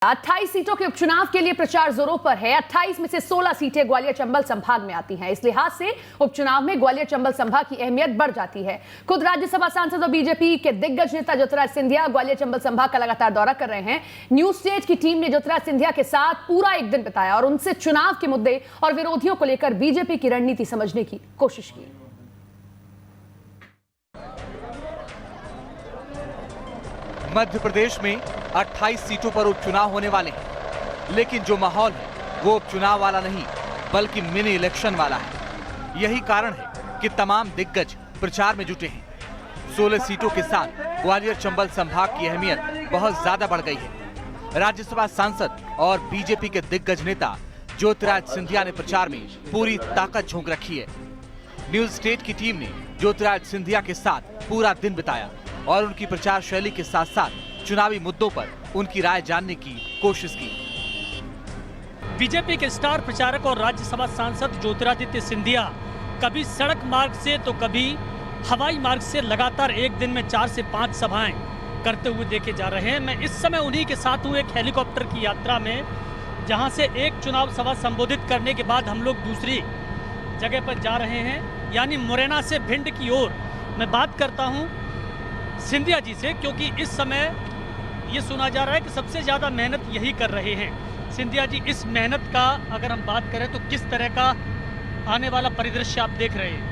28 सीटों के उपचुनाव के लिए प्रचार जोरों पर है। 28 में से 16 सीटें ग्वालियर चंबल संभाग में आती हैं। इस लिहाज से उपचुनाव में ग्वालियर चंबल संभाग की अहमियत बढ़ जाती है। खुद राज्यसभा सांसद और बीजेपी के दिग्गज नेता ज्योतिराज सिंधिया ग्वालियर चंबल संभाग का लगातार दौरा कर रहे हैं। न्यूज स्टेट की टीम ने ज्योतिराज सिंधिया के साथ पूरा एक दिन बिताया और उनसे चुनाव के मुद्दे और विरोधियों को लेकर बीजेपी की रणनीति समझने की कोशिश की। मध्य प्रदेश में 28 सीटों पर उपचुनाव होने वाले हैं, लेकिन जो माहौल है वो उपचुनाव वाला नहीं बल्कि मिनी इलेक्शन वाला है। यही कारण है कि तमाम दिग्गज प्रचार में जुटे हैं। 16 सीटों के साथ ग्वालियर चंबल संभाग की अहमियत बहुत ज्यादा बढ़ गई है। राज्यसभा सांसद और बीजेपी के दिग्गज नेता ज्योतिराज सिंधिया ने प्रचार में पूरी ताकत झोंक रखी है। न्यूज स्टेट की टीम ने ज्योतिराज सिंधिया के साथ पूरा दिन बिताया और उनकी प्रचार शैली के साथ साथ चुनावी मुद्दों पर उनकी राय जानने की कोशिश की। बीजेपी के स्टार प्रचारक और राज्यसभा सांसद ज्योतिरादित्य सिंधिया कभी सड़क मार्ग से तो कभी हवाई मार्ग से लगातार एक दिन में 4 से 5 सभाएं करते हुए देखे जा रहे हैं। मैं इस समय उन्हीं के साथ हूँ एक हेलीकॉप्टर की यात्रा में, जहां से एक चुनाव सभा संबोधित करने के बाद हम लोग दूसरी जगह पर जा रहे हैं, यानी मुरैना से भिंड की ओर। मैं बात करता हूँ सिंधिया जी से, क्योंकि इस समय ये सुना जा रहा है कि सबसे ज़्यादा मेहनत यही कर रहे हैं। सिंधिया जी, इस मेहनत का अगर हम बात करें तो किस तरह का आने वाला परिदृश्य आप देख रहे हैं?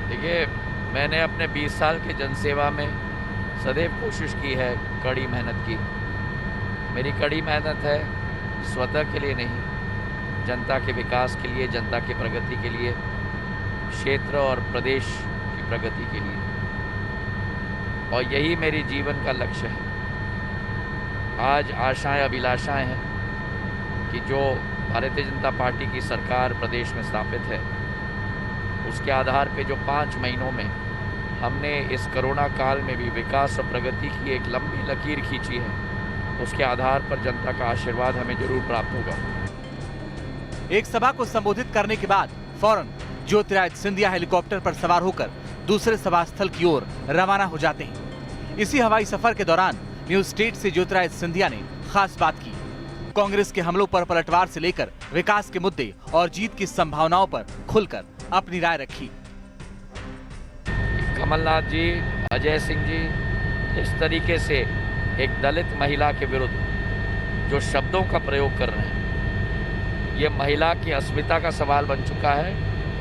देखिए, मैंने अपने 20 साल के जनसेवा में सदैव कोशिश की है कड़ी मेहनत की। मेरी कड़ी मेहनत है स्वतः के लिए नहीं, जनता के विकास के लिए, जनता की प्रगति के लिए, क्षेत्र और प्रदेश की प्रगति के लिए, और यही मेरी जीवन का लक्ष्य है। आज आशाएं अभिलाषाएं हैं कि जो भारतीय जनता पार्टी की सरकार प्रदेश में स्थापित है, उसके आधार पे जो 5 महीनों में हमने इस कोरोना काल में भी विकास और प्रगति की एक लंबी लकीर खींची है, उसके आधार पर जनता का आशीर्वाद हमें जरूर प्राप्त होगा। एक सभा को संबोधित करने के बाद फौरन ज्योतिराज सिंधिया हेलीकॉप्टर पर सवार होकर दूसरे सभा स्थल की ओर रवाना हो जाते हैं। इसी हवाई सफर के दौरान न्यूज स्टेट से ज्योतिराज सिंधिया ने खास बात की। कांग्रेस के हमलों पर पलटवार से लेकर विकास के मुद्दे और जीत की संभावनाओं पर खुलकर अपनी राय रखी। कमलनाथ जी, अजय सिंह जी इस तरीके से एक दलित महिला के विरुद्ध जो शब्दों का प्रयोग कर रहे हैं, ये महिला की अस्मिता का सवाल बन चुका है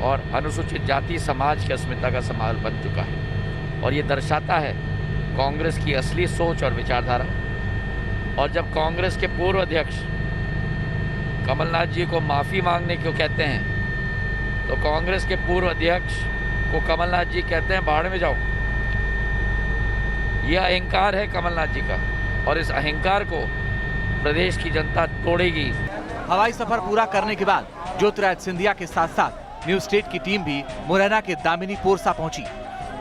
और अनुसूचित जाति समाज की अस्मिता का सवाल बन चुका है। और ये दर्शाता है कांग्रेस की असली सोच और विचारधारा। और जब कांग्रेस के पूर्व अध्यक्ष कमलनाथ जी को माफ़ी मांगने क्यों कहते हैं, तो कांग्रेस के पूर्व अध्यक्ष को कमलनाथ जी कहते हैं भाड़ में जाओ। यह अहंकार है कमलनाथ जी का, और इस अहंकार को प्रदेश की जनता तोड़ेगी। हवाई सफर पूरा करने के बाद ज्योतिराज सिंधिया के साथ साथ न्यूज स्टेट की टीम भी मुरैना के दामिनी पोरसा पहुंची,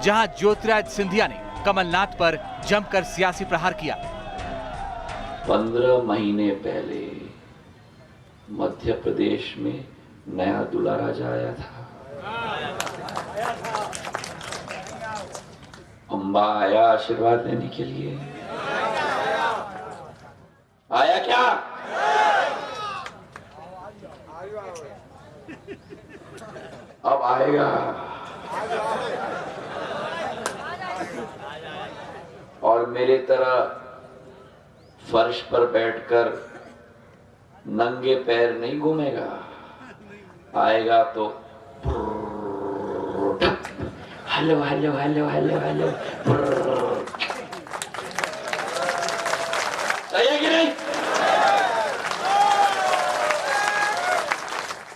जहां ज्योतिराज सिंधिया ने कमलनाथ पर जमकर सियासी प्रहार किया। 15 महीने पहले मध्य प्रदेश में नया दूल्हा राजा आया था। अम्बा आया आशीर्वाद लेने के लिए। आया क्या? अब आएगा। और मेरे तरह फर्श पर बैठकर नंगे पैर नहीं घूमेगा। आएगा तो hello hello hello hello hello. सही है कि नहीं?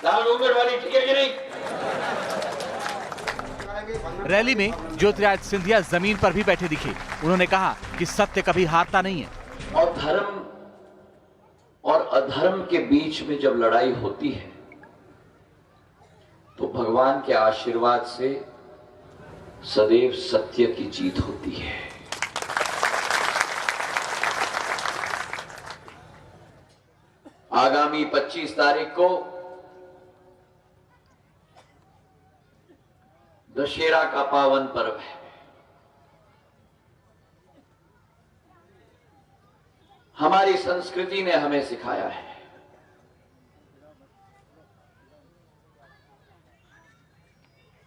वाली ठीक है कि नहीं? रैली में ज्योतिराज सिंधिया जमीन पर भी बैठे दिखे। उन्होंने कहा कि सत्य कभी हारता नहीं है। और धर्म और अधर्म के बीच में जब लड़ाई होती है तो भगवान के आशीर्वाद से सदैव सत्य की जीत होती है। आगामी 25 तारीख को दशहरा का पावन पर्व है। हमारी संस्कृति ने हमें सिखाया है।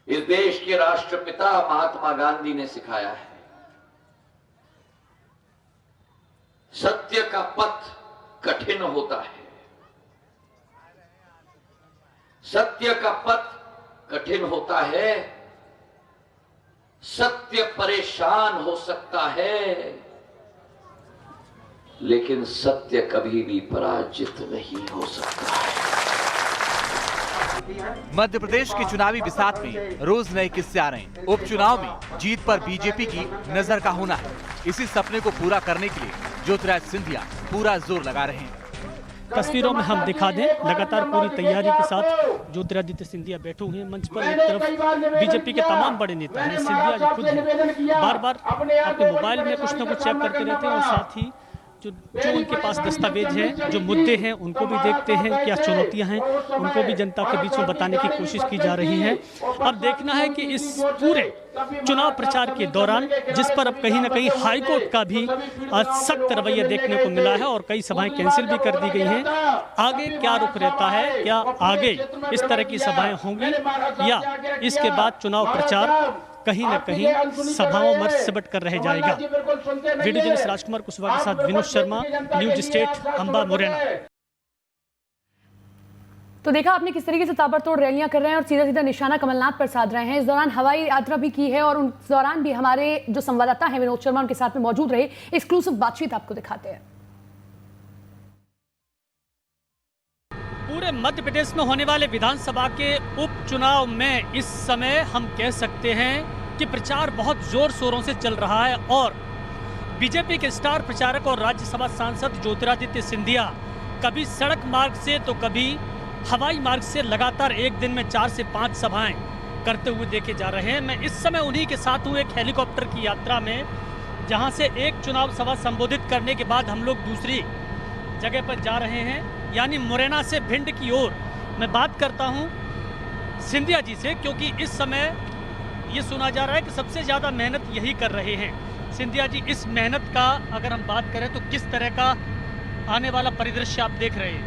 इस देश के राष्ट्रपिता महात्मा गांधी ने सिखाया है, सत्य का पथ कठिन होता है, सत्य का पथ कठिन होता है, सत्य परेशान हो सकता है, लेकिन सत्य कभी भी पराजित नहीं हो सकता है। मध्य प्रदेश के चुनावी बिसात में रोज नए किस्से आ रहे हैं। उपचुनाव में जीत पर बीजेपी की नजर का होना है। इसी सपने को पूरा करने के लिए ज्योतिरादित्य सिंधिया पूरा जोर लगा रहे हैं। तस्वीरों में हम दिखा दें, लगातार पूरी तैयारी के साथ ज्योतिरादित्य सिंधिया बैठे हुए हैं मंच पर। एक तरफ बीजेपी के तमाम बड़े नेता हैं, सिंधिया जी खुद हैं, बार बार अपने मोबाइल में कुछ न कुछ चेक करते रहते हैं और साथ ही जो उनके पास दस्तावेज हैं, जो मुद्दे हैं, उनको भी देखते हैं, क्या चुनौतियां हैं, उनको भी जनता के बीच में बताने की कोशिश की जा रही है। अब देखना है कि इस पूरे चुनाव प्रचार के दौरान, जिस पर अब कहीं ना कहीं हाईकोर्ट का भी सख्त रवैया देखने को मिला है और कई सभाएं कैंसिल भी कर दी गई हैं, आगे क्या रुख रहता है? क्या आगे इस तरह की सभाएं होंगी या इसके बाद चुनाव प्रचार कहीं न कहीं सभाओं में सिमट कर रह जाएगा? वीडियो जर्नलिस्ट राजकुमार कुशवाहा के साथ विनोद शर्मा, न्यूज स्टेट, अंबा, मुरैना। तो देखा आपने किस तरीके से ताबड़तोड़ रैलियां कर रहे हैं और सीधा सीधा निशाना कमलनाथ पर साध रहे हैं। इस दौरान हवाई यात्रा भी की है और उस दौरान भी हमारे जो संवाददाता हैं विनोद शर्मा उनके साथ में मौजूद रहे। एक्सक्लूसिव बातचीत आपको दिखाते हैं। पूरे मध्य प्रदेश में होने वाले विधानसभा के उपचुनाव में इस समय हम कह सकते हैं कि प्रचार बहुत जोर शोरों से चल रहा है और बीजेपी के स्टार प्रचारक और राज्यसभा सांसद ज्योतिरादित्य सिंधिया कभी सड़क मार्ग से तो कभी हवाई मार्ग से लगातार एक दिन में 4 से 5 सभाएं करते हुए देखे जा रहे हैं। मैं इस समय उन्हीं के साथ हूँ एक हेलीकॉप्टर की यात्रा में, जहां से एक चुनाव सभा संबोधित करने के बाद हम लोग दूसरी जगह पर जा रहे हैं, यानी मुरैना से भिंड की ओर। मैं बात करता हूं सिंधिया जी से, क्योंकि इस समय ये सुना जा रहा है कि सबसे ज़्यादा मेहनत यही कर रहे हैं। सिंधिया जी, इस मेहनत का अगर हम बात करें तो किस तरह का आने वाला परिदृश्य आप देख रहे हैं?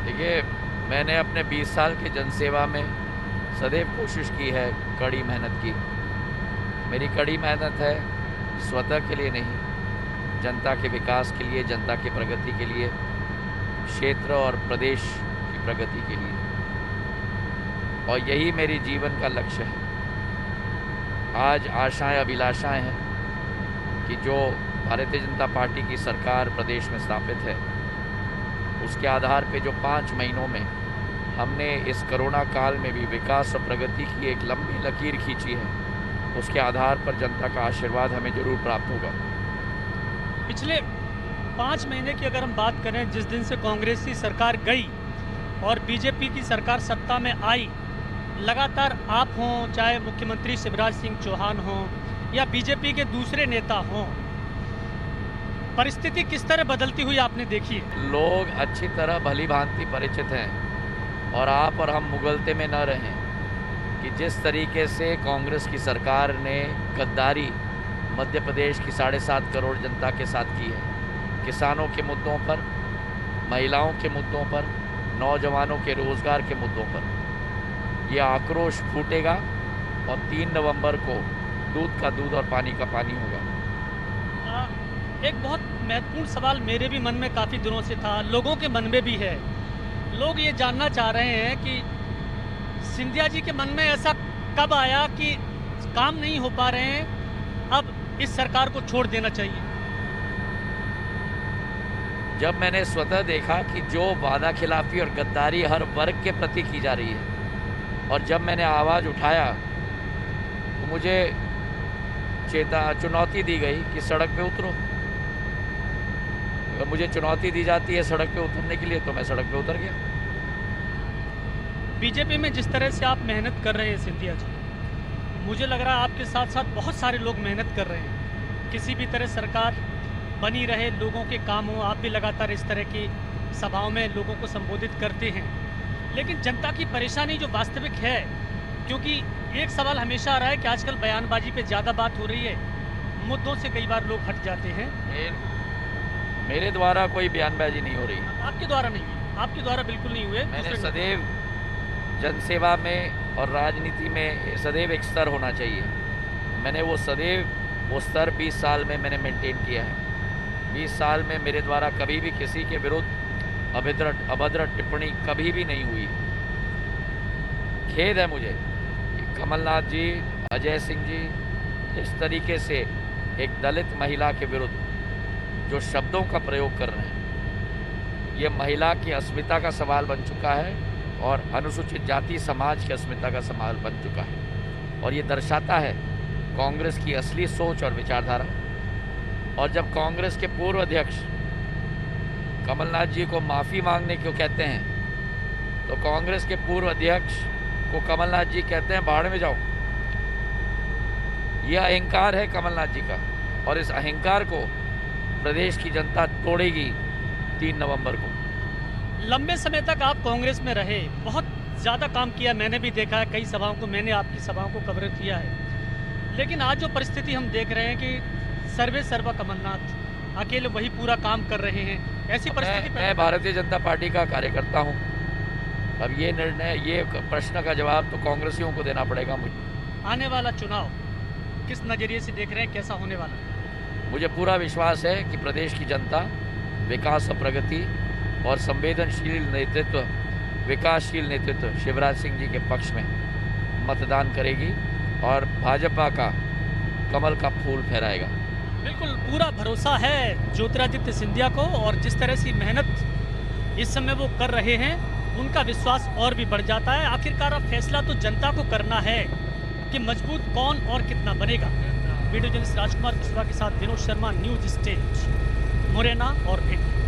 देखिए, मैंने अपने 20 साल के जनसेवा में सदैव कोशिश की है, कड़ी मेहनत की। मेरी कड़ी मेहनत है स्वतः के लिए नहीं, जनता के विकास के लिए, जनता की प्रगति के लिए, क्षेत्र और प्रदेश की प्रगति के लिए, और यही मेरी जीवन का लक्ष्य है। आज आशाएं अभिलाषाएं हैं कि जो भारतीय जनता पार्टी की सरकार प्रदेश में स्थापित है, उसके आधार पे जो 5 महीनों में हमने इस कोरोना काल में भी विकास और प्रगति की एक लंबी लकीर खींची है, उसके आधार पर जनता का आशीर्वाद हमें जरूर प्राप्त होगा। पिछले 5 महीने की अगर हम बात करें, जिस दिन से कांग्रेस की सरकार गई और बीजेपी की सरकार सत्ता में आई, लगातार आप हों, चाहे मुख्यमंत्री शिवराज सिंह चौहान हों या बीजेपी के दूसरे नेता हों, परिस्थिति किस तरह बदलती हुई आपने देखी है? लोग अच्छी तरह भली भांति परिचित हैं और आप और हम मुगलते में न रहें कि जिस तरीके से कांग्रेस की सरकार ने गद्दारी मध्य प्रदेश की 7.5 करोड़ जनता के साथ की है। किसानों के मुद्दों पर, महिलाओं के मुद्दों पर, नौजवानों के रोजगार के मुद्दों पर ये आक्रोश फूटेगा और 3 नवंबर को दूध का दूध और पानी का पानी होगा। एक बहुत महत्वपूर्ण सवाल मेरे भी मन में काफ़ी दिनों से था, लोगों के मन में भी है। लोग ये जानना चाह रहे हैं कि सिंधिया जी के मन में ऐसा कब आया कि काम नहीं हो पा रहे हैं, अब इस सरकार को छोड़ देना चाहिए? जब मैंने स्वतः देखा कि जो वादा खिलाफी और गद्दारी हर वर्ग के प्रति की जा रही है, और जब मैंने आवाज़ उठाया तो मुझे चुनौती दी गई कि सड़क पे उतरो। अगर मुझे चुनौती दी जाती है सड़क पे उतरने के लिए तो मैं सड़क पे उतर गया। बीजेपी में जिस तरह से आप मेहनत कर रहे हैं सिंधिया जी, मुझे लग रहा है आपके साथ साथ बहुत सारे लोग मेहनत कर रहे हैं। किसी भी तरह सरकार बनी रहे, लोगों के काम हो, आप भी लगातार इस तरह की सभाओं में लोगों को संबोधित करते हैं। लेकिन जनता की परेशानी जो वास्तविक है, क्योंकि एक सवाल हमेशा आ रहा है कि आजकल बयानबाजी पे ज़्यादा बात हो रही है, मुद्दों से कई बार लोग हट जाते हैं। मेरे द्वारा कोई बयानबाजी नहीं हो रही है। आपके द्वारा नहीं हुई, आपके द्वारा बिल्कुल नहीं हुए। मैंने दूसरे- सदैव जनसेवा में और राजनीति में सदैव एक स्तर होना चाहिए। मैंने वो सदैव वो स्तर 20 साल में मैंने मेंटेन किया है। 20 साल में मेरे द्वारा कभी भी किसी के विरुद्ध अभद्र टिप्पणी कभी भी नहीं हुई। खेद है मुझे कि कमलनाथ जी, अजय सिंह जी इस तरीके से एक दलित महिला के विरुद्ध जो शब्दों का प्रयोग कर रहे हैं, ये महिला की अस्मिता का सवाल बन चुका है और अनुसूचित जाति समाज की अस्मिता का सवाल बन चुका है। और ये दर्शाता है कांग्रेस की असली सोच और विचारधारा। और जब कांग्रेस के पूर्व अध्यक्ष कमलनाथ जी को माफ़ी मांगने क्यों कहते हैं, तो कांग्रेस के पूर्व अध्यक्ष को कमलनाथ जी कहते हैं भाड़ में जाओ। यह अहंकार है कमलनाथ जी का, और इस अहंकार को प्रदेश की जनता तोड़ेगी 3 नवंबर को। लंबे समय तक आप कांग्रेस में रहे, बहुत ज़्यादा काम किया, मैंने भी देखा है कई सभाओं को, मैंने आपकी सभाओं को कवर किया है। लेकिन आज जो परिस्थिति हम देख रहे हैं कि सर्वे सर्वा कमलनाथ अकेले वही पूरा काम कर रहे हैं, ऐसी परिस्थिति मैं भारतीय जनता पार्टी का कार्यकर्ता हूं। अब ये निर्णय, ये प्रश्न का जवाब तो कांग्रेसियों को देना पड़ेगा मुझे। आने वाला चुनाव किस नज़रिए से देख रहे हैं, कैसा होने वाला है? मुझे पूरा विश्वास है कि प्रदेश की जनता विकास और प्रगति और संवेदनशील नेतृत्व, विकासशील नेतृत्व शिवराज सिंह जी के पक्ष में मतदान करेगी और भाजपा का कमल का फूल फहराएगा। बिल्कुल पूरा भरोसा है ज्योतिरादित्य सिंधिया को, और जिस तरह से मेहनत इस समय वो कर रहे हैं उनका विश्वास और भी बढ़ जाता है। आखिरकार अब फैसला तो जनता को करना है कि मजबूत कौन और कितना बनेगा। वीडियो जर्नलिस्ट राजकुमार कुशवाहा के साथ विनोद शर्मा, न्यूज स्टेज, मुरैना और भिंड।